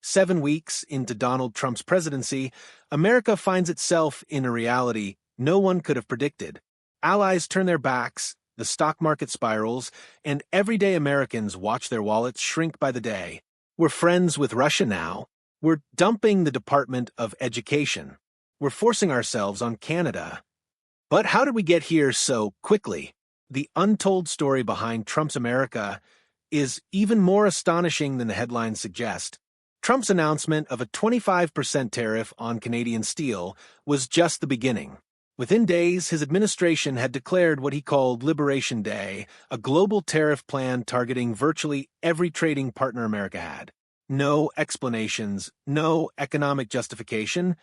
7 weeks into Donald Trump's presidency, America finds itself in a reality no one could have predicted. Allies turn their backs, the stock market spirals, and everyday Americans watch their wallets shrink by the day. We're friends with Russia now. We're dumping the Department of Education. We're forcing ourselves on Canada. But how did we get here so quickly? The untold story behind Trump's America is even more astonishing than the headlines suggest. Trump's announcement of a 25% tariff on Canadian steel was just the beginning. Within days, his administration had declared what he called Liberation Day, a global tariff plan targeting virtually every trading partner America had. No explanations, no economic justification,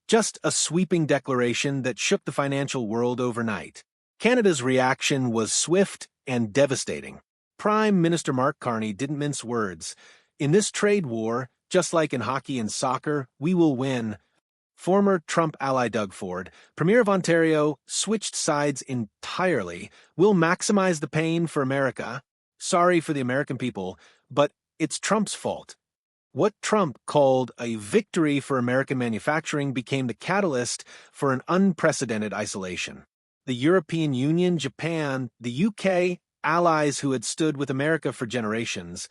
just a sweeping declaration that shook the financial world overnight. Canada's reaction was swift and devastating. Prime Minister Mark Carney didn't mince words. In this trade war, just like in hockey and soccer, we will win. Former Trump ally Doug Ford, Premier of Ontario, switched sides entirely. We'll maximize the pain for America. Sorry for the American people, but it's Trump's fault. What Trump called a victory for American manufacturing became the catalyst for an unprecedented isolation. The European Union, Japan, the UK, allies who had stood with America for generations,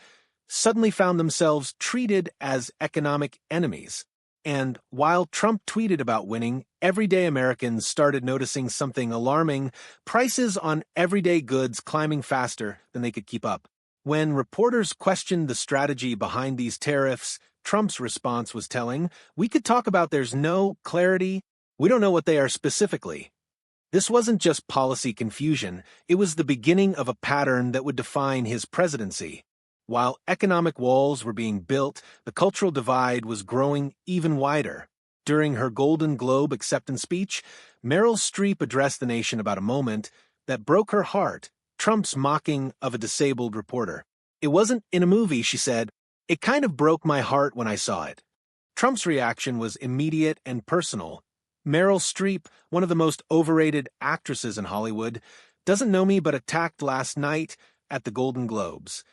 suddenly found themselves treated as economic enemies. And while Trump tweeted about winning, everyday Americans started noticing something alarming: prices on everyday goods climbing faster than they could keep up. When reporters questioned the strategy behind these tariffs, Trump's response was telling: "We could talk about there's no clarity. We don't know what they are specifically." This wasn't just policy confusion, it was the beginning of a pattern that would define his presidency. While economic walls were being built, the cultural divide was growing even wider. During her Golden Globe acceptance speech, Meryl Streep addressed the nation about a moment that broke her heart: Trump's mocking of a disabled reporter. "It wasn't in a movie," she said. "It kind of broke my heart when I saw it." Trump's reaction was immediate and personal. Meryl Streep, one of the most overrated actresses in Hollywood, doesn't know me but attacked last night at the Golden Globes.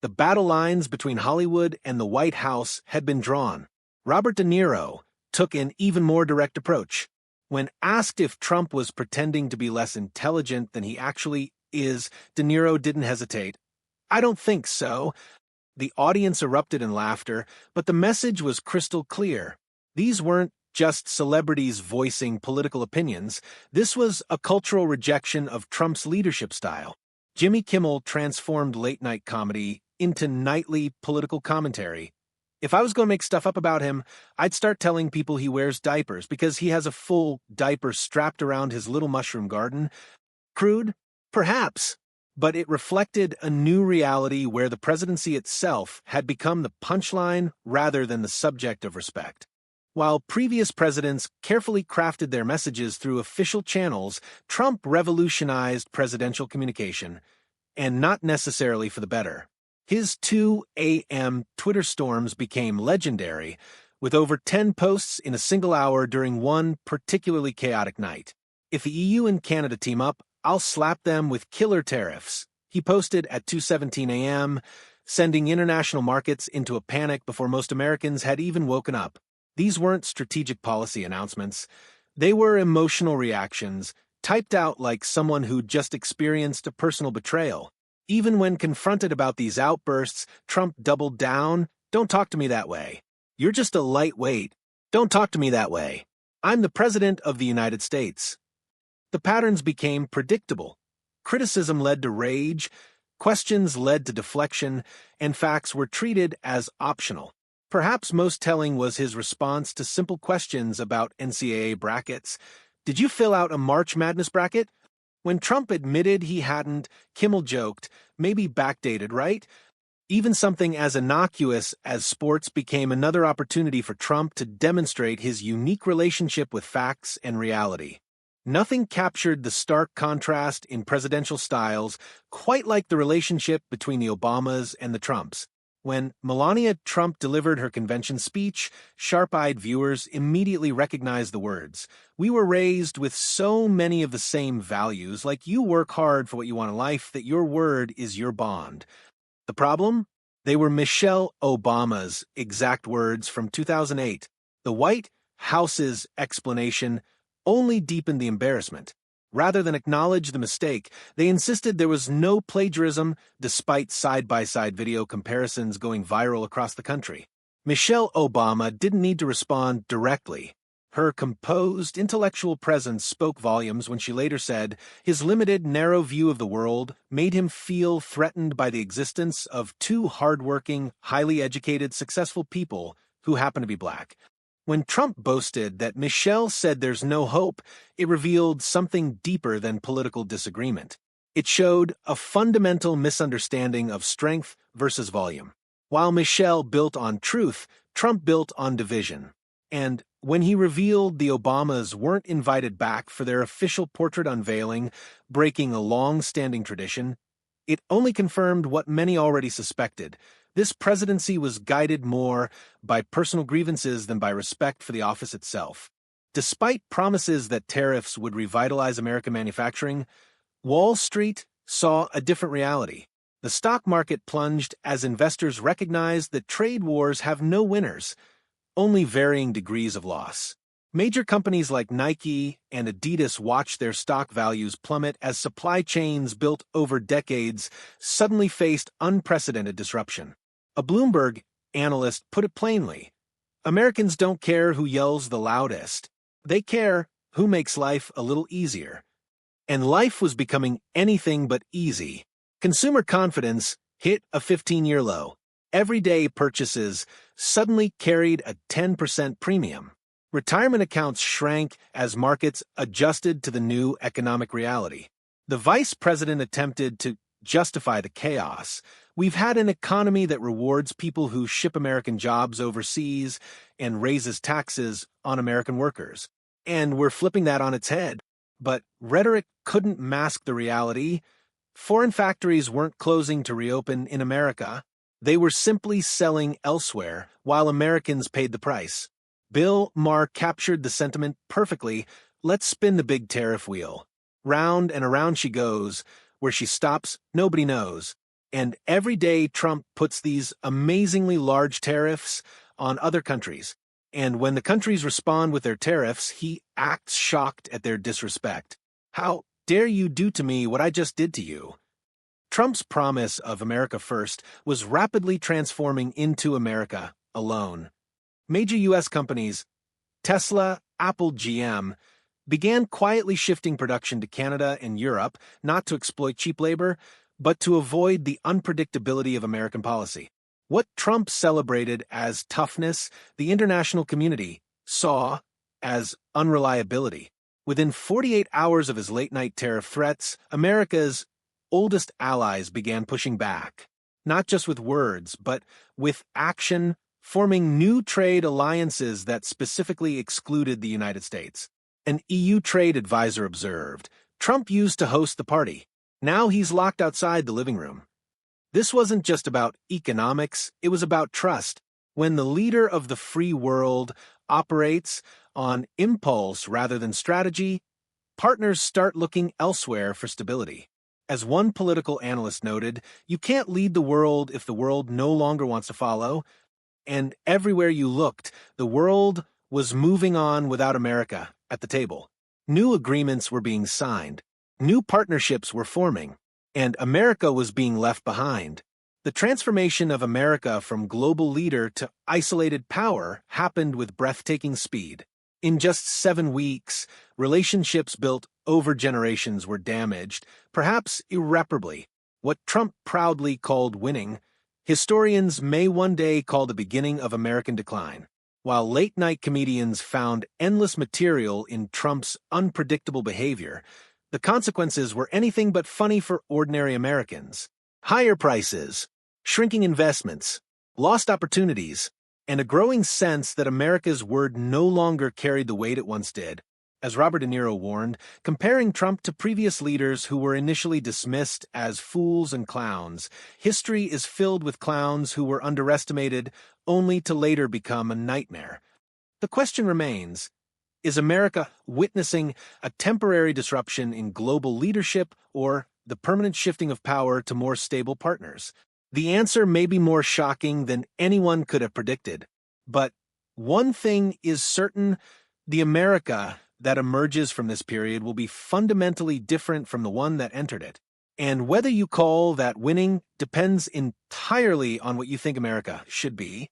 The battle lines between Hollywood and the White House had been drawn. Robert De Niro took an even more direct approach. When asked if Trump was pretending to be less intelligent than he actually is, De Niro didn't hesitate. "I don't think so." The audience erupted in laughter, but the message was crystal clear. These weren't just celebrities voicing political opinions. This was a cultural rejection of Trump's leadership style. Jimmy Kimmel transformed late-night comedy into nightly political commentary. "If I was going to make stuff up about him, I'd start telling people he wears diapers because he has a full diaper strapped around his little mushroom garden." Crude? Perhaps. But it reflected a new reality where the presidency itself had become the punchline rather than the subject of respect. While previous presidents carefully crafted their messages through official channels, Trump revolutionized presidential communication, and not necessarily for the better. His 2 a.m. Twitter storms became legendary, with over 10 posts in a single hour during one particularly chaotic night. "If the EU and Canada team up, I'll slap them with killer tariffs," he posted at 2:17 a.m., sending international markets into a panic before most Americans had even woken up. These weren't strategic policy announcements. They were emotional reactions, typed out like someone who'd just experienced a personal betrayal. Even when confronted about these outbursts, Trump doubled down. "Don't talk to me that way. You're just a lightweight. Don't talk to me that way. I'm the President of the United States." The patterns became predictable. Criticism led to rage, questions led to deflection, and facts were treated as optional. Perhaps most telling was his response to simple questions about NCAA brackets. "Did you fill out a March Madness bracket?" When Trump admitted he hadn't, Kimmel joked, "Maybe backdated, right?" Even something as innocuous as sports became another opportunity for Trump to demonstrate his unique relationship with facts and reality. Nothing captured the stark contrast in presidential styles quite like the relationship between the Obamas and the Trumps. When Melania Trump delivered her convention speech, sharp-eyed viewers immediately recognized the words. "We were raised with so many of the same values, like you work hard for what you want in life, that your word is your bond." The problem? They were Michelle Obama's exact words from 2008. The White House's explanation only deepened the embarrassment. Rather than acknowledge the mistake, they insisted there was no plagiarism despite side-by-side video comparisons going viral across the country. Michelle Obama didn't need to respond directly. Her composed, intellectual presence spoke volumes when she later said his limited, narrow view of the world made him feel threatened by the existence of two hardworking, highly educated, successful people who happen to be black. When Trump boasted that Michelle said there's no hope, it revealed something deeper than political disagreement. It showed a fundamental misunderstanding of strength versus volume. While Michelle built on truth, Trump built on division. And when he revealed the Obamas weren't invited back for their official portrait unveiling, breaking a long-standing tradition, it only confirmed what many already suspected. This presidency was guided more by personal grievances than by respect for the office itself. Despite promises that tariffs would revitalize American manufacturing, Wall Street saw a different reality. The stock market plunged as investors recognized that trade wars have no winners, only varying degrees of loss. Major companies like Nike and Adidas watched their stock values plummet as supply chains built over decades suddenly faced unprecedented disruption. A Bloomberg analyst put it plainly, Americans don't care who yells the loudest. They care who makes life a little easier. And life was becoming anything but easy. Consumer confidence hit a 15-year low. Everyday purchases suddenly carried a 10% premium. Retirement accounts shrank as markets adjusted to the new economic reality. The vice president attempted to justify the chaos. We've had an economy that rewards people who ship American jobs overseas and raises taxes on American workers. And we're flipping that on its head. But rhetoric couldn't mask the reality. Foreign factories weren't closing to reopen in America. They were simply selling elsewhere while Americans paid the price. Bill Maher captured the sentiment perfectly. Let's spin the big tariff wheel. Round and around she goes. Where she stops, nobody knows. And every day Trump puts these amazingly large tariffs on other countries. And when the countries respond with their tariffs, he acts shocked at their disrespect. How dare you do to me what I just did to you? Trump's promise of America First was rapidly transforming into America alone. Major U.S. companies, Tesla, Apple, GM, began quietly shifting production to Canada and Europe, not to exploit cheap labor, but to avoid the unpredictability of American policy. What Trump celebrated as toughness, the international community saw as unreliability. Within 48 hours of his late-night tariff threats, America's oldest allies began pushing back, not just with words, but with action, forming new trade alliances that specifically excluded the United States. An EU trade advisor observed, Trump used to host the party. Now he's locked outside the living room. This wasn't just about economics, it was about trust. When the leader of the free world operates on impulse rather than strategy, partners start looking elsewhere for stability. As one political analyst noted, you can't lead the world if the world no longer wants to follow. And everywhere you looked, the world was moving on without America at the table. New agreements were being signed. New partnerships were forming. And America was being left behind. The transformation of America from global leader to isolated power happened with breathtaking speed. In just 7 weeks, relationships built over generations were damaged, perhaps irreparably. What Trump proudly called winning, historians may one day call the beginning of American decline. While late-night comedians found endless material in Trump's unpredictable behavior, the consequences were anything but funny for ordinary Americans. Higher prices, shrinking investments, lost opportunities, and a growing sense that America's word no longer carried the weight it once did. As Robert De Niro warned, comparing Trump to previous leaders who were initially dismissed as fools and clowns, history is filled with clowns who were underestimated only to later become a nightmare. The question remains, is America witnessing a temporary disruption in global leadership or the permanent shifting of power to more stable partners? The answer may be more shocking than anyone could have predicted. But one thing is certain, the America that emerges from this period will be fundamentally different from the one that entered it. And whether you call that winning depends entirely on what you think America should be.